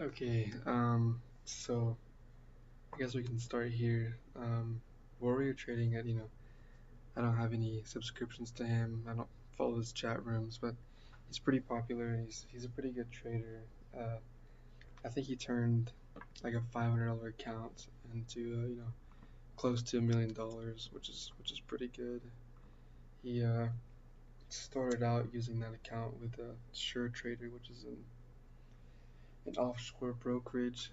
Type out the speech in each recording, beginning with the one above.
Okay, so I guess we can start here. Warrior Trading at, I don't have any subscriptions to him. I don't follow his chat rooms, but he's pretty popular. He's a pretty good trader. Uh, I think he turned like a $500 account into, close to $1 million, which is pretty good. He started out using that account with SureTrader, which is an offshore brokerage.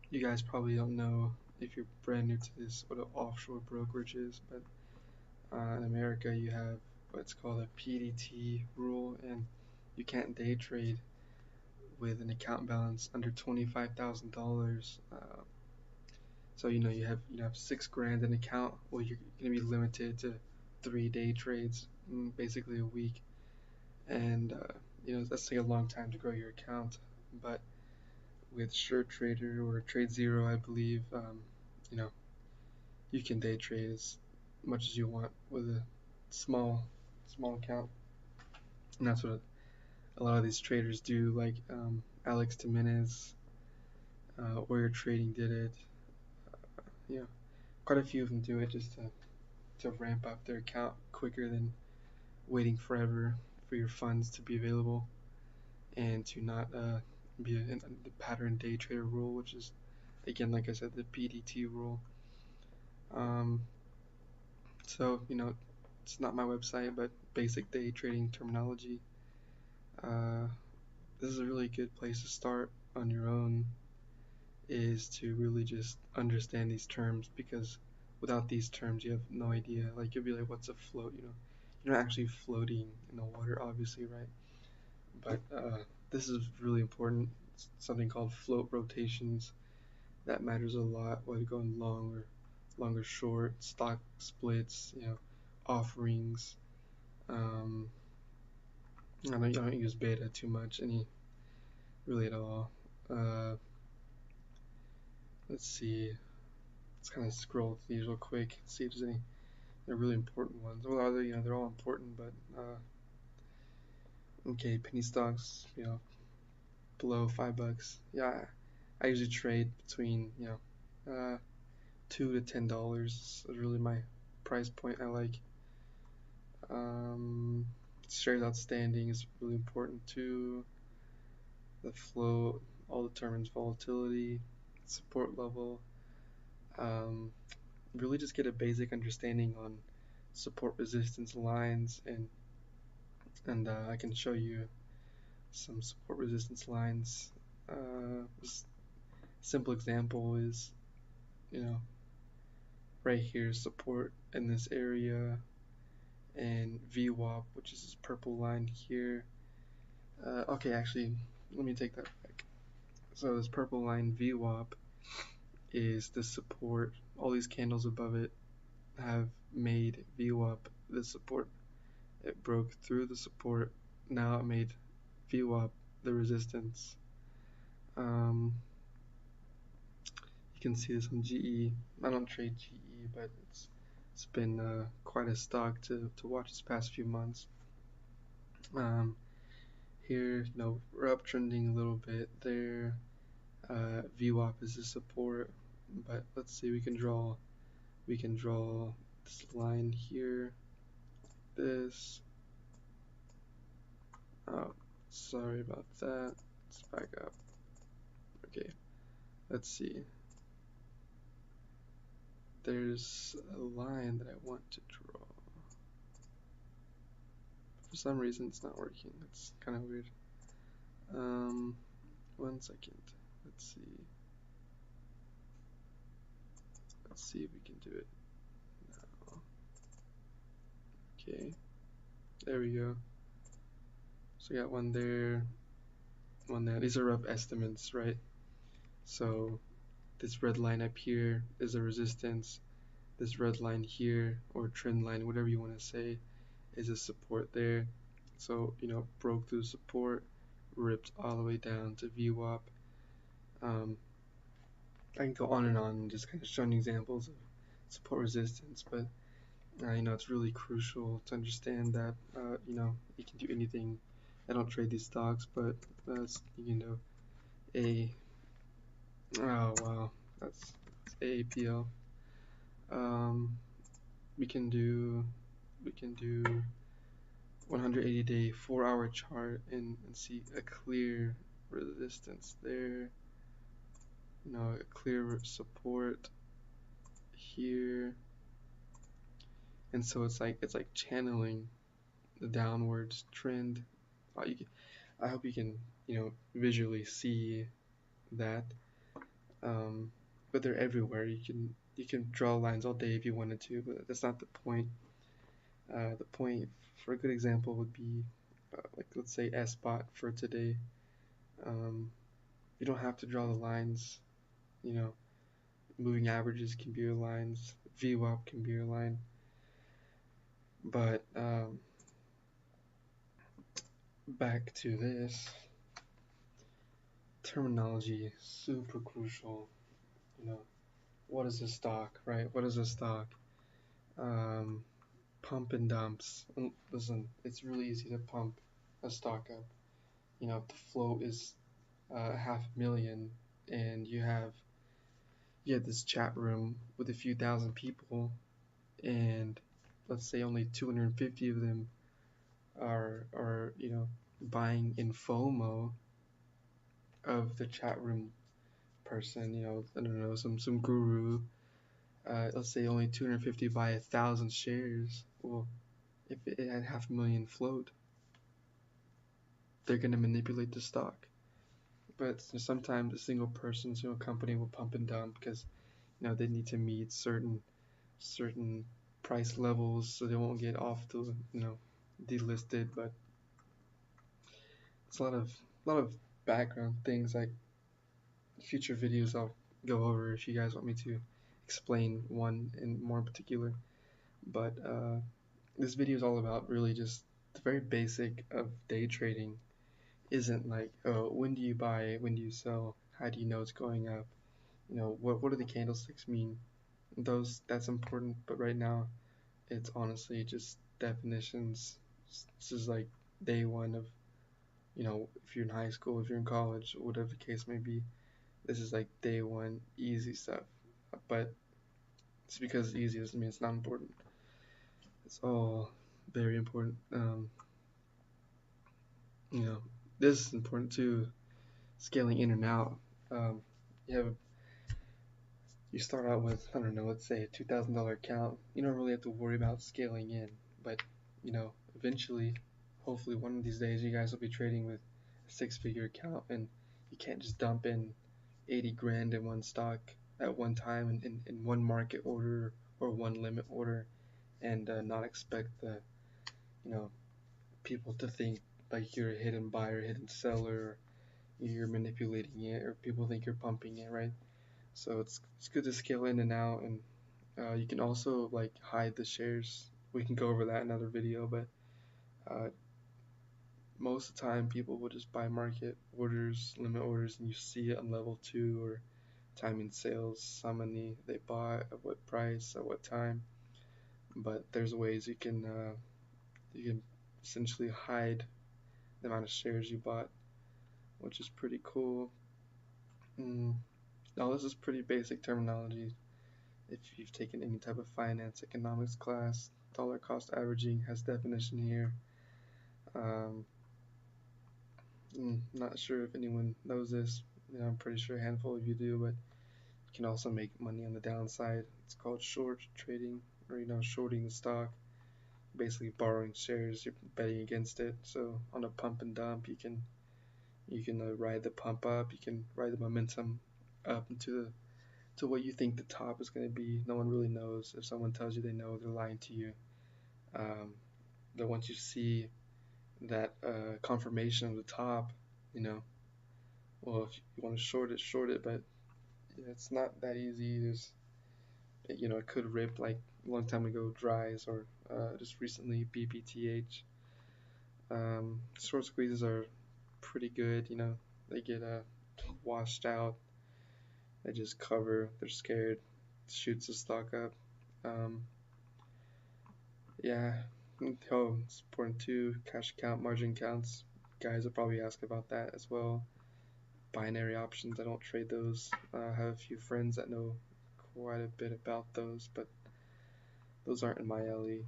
You guys probably don't know if you're brand new to this what an offshore brokerage is, but in America you have what's called a PDT rule, and you can't day trade with an account balance under $25,000. So you have 6 grand in account. Well, you're gonna be limited to 3 day trades, basically a week, and that's like a long time to grow your account. But with SureTrader or TradeZero, I believe, you know, you can day trade as much as you want with a small small account, and that's what a lot of these traders do. Like Alex Jimenez, Warrior Trading did it. You know, quite a few of them do it just to ramp up their account quicker than waiting forever for your funds to be available and to not be in the pattern day trader rule, which is again, like I said, the PDT rule. Um, so it's not my website, but basic day trading terminology. Uh, this is a really good place to start on your own, is to really just understand these terms, because without these terms you have no idea. Like, you'll be like, what's a float? You're not actually floating in the water, obviously, right? But this is really important. It's something called float rotations that matters a lot, whether going long or short, stock splits, offerings. um, I don't use beta too much, any really at all. uh, let's see. Let's kind of scroll through these real quick, see if there's any. They're really important ones. Well, they're all important, but okay, penny stocks, below $5. Yeah, I usually trade between $2 to $10. Is really my price point I like. Um, Shares outstanding is really important too. The float all determines volatility, support level. Um, Really just get a basic understanding on support resistance lines, and I can show you some support resistance lines. Simple example is, you know right here, support in this area, and VWAP, which is this purple line here. Okay, actually, let me take that back. So this purple line VWAP is the support. All these candles above it have made VWAP the support. It broke through the support. Now it made VWAP the resistance. Um, you can see this on GE. I don't trade GE, but it's been quite a stock to watch this past few months. Um, Here, we're uptrending a little bit there. VWAP is the support, but let's see, we can draw this line here. This. Oh, sorry about that. Let's back up. Okay, let's see. There's a line that I want to draw. For some reason, it's not working. It's kind of weird. 1 second. Let's see. Let's see if we can do it now. Okay, there we go. So we got one there, one there. These are rough estimates, right? So this red line up here is a resistance. This red line here, or trend line, whatever you want to say, is a support there. So, broke through support, ripped all the way down to VWAP. I can go on and on, just kind of showing examples of support resistance, but it's really crucial to understand that you can do anything. I don't trade these stocks, but you can do A oh wow, that's AAPL. Um, we can do we can do 180-day 4-hour chart and see a clear resistance there. A clear support here, and so it's like channeling the downwards trend. You can, I hope you can visually see that. Um, but they're everywhere. You can draw lines all day if you wanted to, but that's not the point. The point for a good example would be like let's say SBOT for today. Um, you don't have to draw the lines. You know, moving averages can be your lines. VWAP can be your line. But back to this terminology, super crucial. You know, what is a stock, right? What is a stock? Um, Pump and dumps. Listen, it's really easy to pump a stock up. If the float is 500,000 and you have this chat room with a few thousand people, and let's say only 250 of them are buying in FOMO of the chat room person. I don't know, some guru. Let's say only 250 buy 1,000 shares. Well, if it had 500,000 float, they're gonna manipulate the stock. But sometimes a single person, single company will pump and dump because they need to meet certain price levels so they won't get off the delisted. But it's a lot of background things like future videos I'll go over if you guys want me to explain one in more particular. But this video is all about really just the very basic of day trading. Isn't like, oh, when do you buy, when do you sell, how do you know it's going up, what do the candlesticks mean? That's important, but right now it's honestly just definitions. This is like day one of, if you're in high school, if you're in college, whatever the case may be, this is like day one easy stuff. But it's because it's easy doesn't mean it's not important. It's all very important. You know, this is important too. Scaling in and out. Um, you have you start out with, I don't know, let's say a $2,000 account. You don't really have to worry about scaling in, but eventually, hopefully one of these days you guys will be trading with a six-figure account, and you can't just dump in 80 grand in one stock at one time in one market order or one limit order, and not expect the you know people to think like you're a hidden buyer, hidden seller, or you're manipulating it, or people think you're pumping it, right? So it's good to scale in and out, and you can also like hide the shares. We can go over that in another video, but uh, most of the time people will just buy market orders, limit orders, and you see it on level two or timing sales, how many they bought, at what price, at what time. But there's ways you can essentially hide the amount of shares you bought, which is pretty cool. Mm. Now this is pretty basic terminology. If you've taken any type of finance economics class, dollar cost averaging has definition here. Um, not sure if anyone knows this. I'm pretty sure a handful of you do, but you can also make money on the downside. It's called short trading, or shorting the stock. Basically borrowing shares, you're betting against it. So on a pump and dump, you can ride the pump up, you can ride the momentum up to what you think the top is going to be. No one really knows. If someone tells you they know, they're lying to you. Um, but once you see that confirmation of the top, you know, well, if you want to short it, but yeah, it's not that easy. It could rip like a long time ago, Dries, or just recently BBTH. Short squeezes are pretty good. They get washed out. They just cover. They're scared. Shoots the stock up. Um, yeah. Oh, it's important too. Cash account, margin counts. Guys will probably ask about that as well. binary options. I don't trade those. I have a few friends that know quite a bit about those, but those aren't in my alley.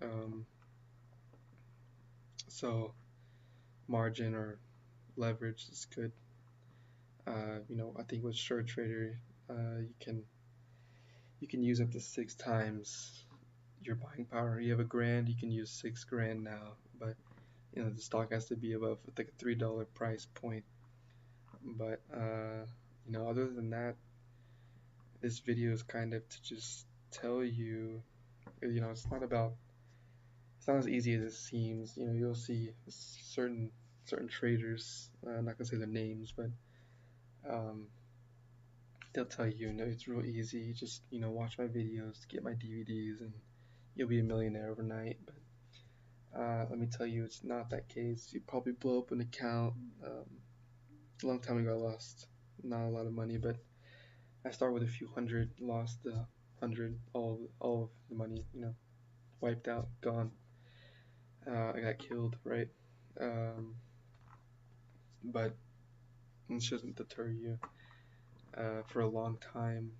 Um, so margin or leverage is good. I think with short trader, you can use up to 6 times your buying power. You have a grand, you can use 6 grand now, but the stock has to be above like a $3 price point. But other than that, this video is kind of to just tell you, it's not as easy as it seems. You'll see certain traders. I'm not gonna say their names, but um, they'll tell you, it's real easy. Just watch my videos, get my DVDs, and you'll be a millionaire overnight. But let me tell you, it's not that case. You probably blow up an account. A long time ago, I lost not a lot of money, but I started with a few hundred, lost the hundred, all of the money, wiped out, gone. I got killed, right? Um, but it shouldn't deter you. For a long time,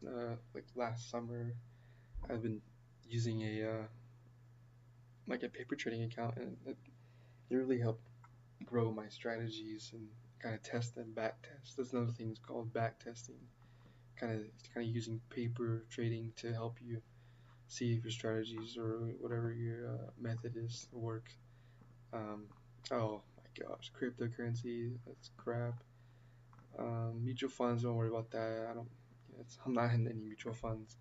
like last summer, I've been using a paper trading account, and it really helped grow my strategies and kind of test them, back test. There's another thing called back testing, kind of using paper trading to help you see if your strategies or whatever your method is work. Um, oh my gosh, cryptocurrency, that's crap. Mutual funds, don't worry about that. I don't. I'm not in any mutual funds.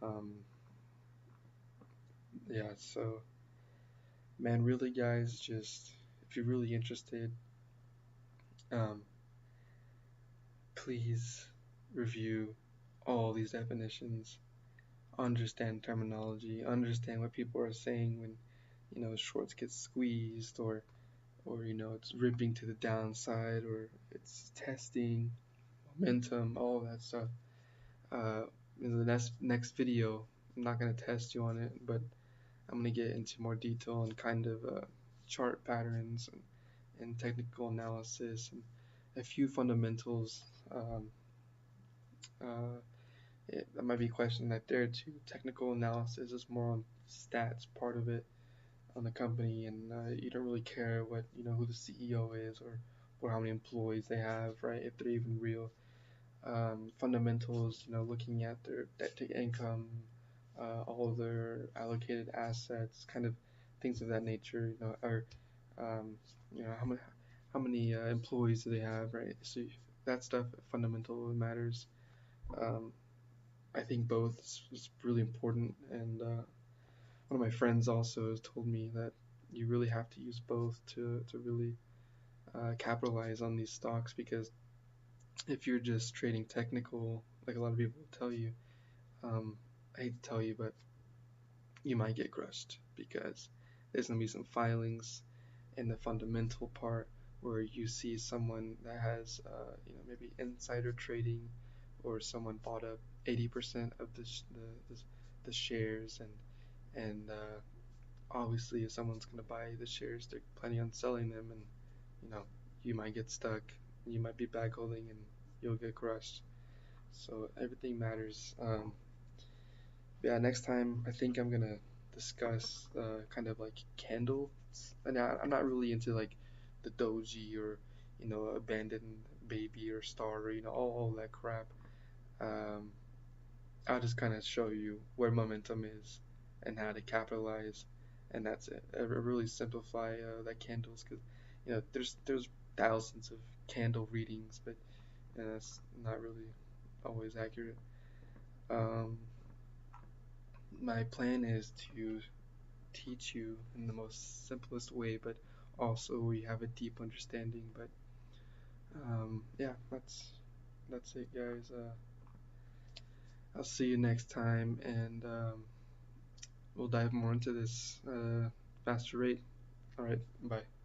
Um, yeah. So, man, really, guys, just if you're really interested, um, please review all these definitions, understand terminology, understand what people are saying when shorts get squeezed, or it's ripping to the downside, or it's testing momentum, all of that stuff. uh, in the next video, I'm not going to test you on it, but I'm going to get into more detail on kind of chart patterns and technical analysis and a few fundamentals. um, uh, that might be a question that there too. Technical analysis is more on stats part of it on the company, and you don't really care what who the CEO is, or how many employees they have, right? If they're even real. Fundamentals, looking at their debt to income, all of their allocated assets, kind of things of that nature, or um, how many employees do they have, right? So that stuff, fundamental matters. Um, I think both is really important, and one of my friends also has told me that you really have to use both to really capitalize on these stocks, because if you're just trading technical, like a lot of people will tell you, I hate to tell you, but you might get crushed, because there's gonna be some filings in the fundamental part where you see someone that has, maybe insider trading, or someone bought up 80% of the shares, and obviously if someone's gonna buy the shares, they're planning on selling them, and you know you might get stuck, you might be back holding, and you'll get crushed. So everything matters. Yeah, next time I think I'm gonna discuss kind of like candles. And I'm not really into like the doji, or abandoned baby or star, or all that crap. Um, I'll just kind of show you where momentum is and how to capitalize, and that's it. I really simplify that candles, because there's thousands of candle readings, but that's not really always accurate. Um, my plan is to teach you in the most simplest way, but also we have a deep understanding. But yeah, that's it, guys. I'll see you next time, and we'll dive more into this faster rate. All right, bye.